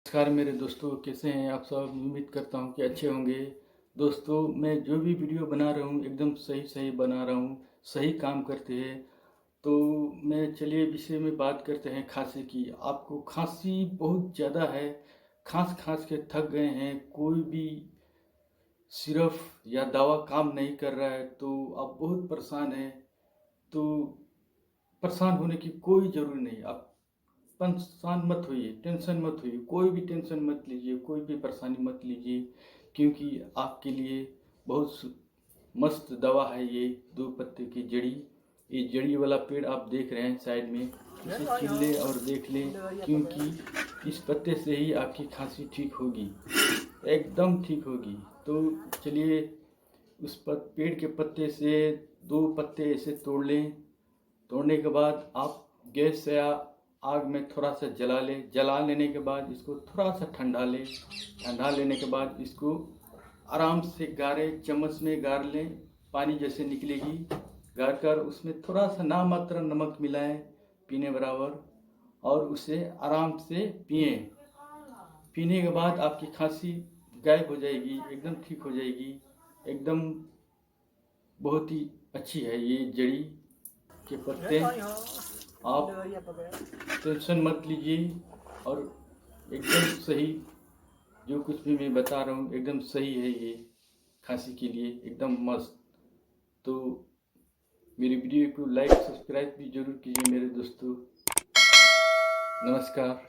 नमस्कार मेरे दोस्तों, कैसे हैं आप सब। उम्मीद करता हूं कि अच्छे होंगे। दोस्तों, मैं जो भी वीडियो बना रहा हूं एकदम सही सही बना रहा हूं, सही काम करते हैं। तो मैं चलिए विषय में बात करते हैं खांसी की। आपको खांसी बहुत ज़्यादा है, खांस खांस के थक गए हैं, कोई भी सिरप या दवा काम नहीं कर रहा है तो आप बहुत परेशान हैं। तो परेशान होने की कोई ज़रूरी नहीं। आप परेशान मत होइए, टेंशन मत होइए, कोई भी टेंशन मत लीजिए, कोई भी परेशानी मत लीजिए, क्योंकि आपके लिए बहुत मस्त दवा है ये। दो पत्ते की जड़ी, ये जड़ी वाला पेड़ आप देख रहे हैं साइड में, इसे छील ले और देख ले, क्योंकि इस पत्ते से ही आपकी खांसी ठीक होगी, एकदम ठीक होगी। तो चलिए उस पेड़ के पत्ते से दो पत्ते ऐसे तोड़ लें। तोड़ने के बाद आप गैस या आग में थोड़ा सा जला लें। जला लेने के बाद इसको थोड़ा सा ठंडा लें। ठंडा लेने के बाद इसको आराम से गारें, चम्मच में गार लें, पानी जैसे निकलेगी। गार कर उसमें थोड़ा सा नामात्र नमक मिलाएं पीने बराबर, और उसे आराम से पिए। पीने के बाद आपकी खांसी गायब हो जाएगी, एकदम ठीक हो जाएगी, एकदम बहुत ही अच्छी है ये जड़ी के पत्ते। आप टेंशन मत लीजिए, और एकदम सही जो कुछ भी मैं बता रहा हूँ एकदम सही है ये खांसी के लिए, एकदम मस्त। तो मेरी वीडियो को लाइक सब्सक्राइब भी जरूर कीजिए मेरे दोस्तों। नमस्कार।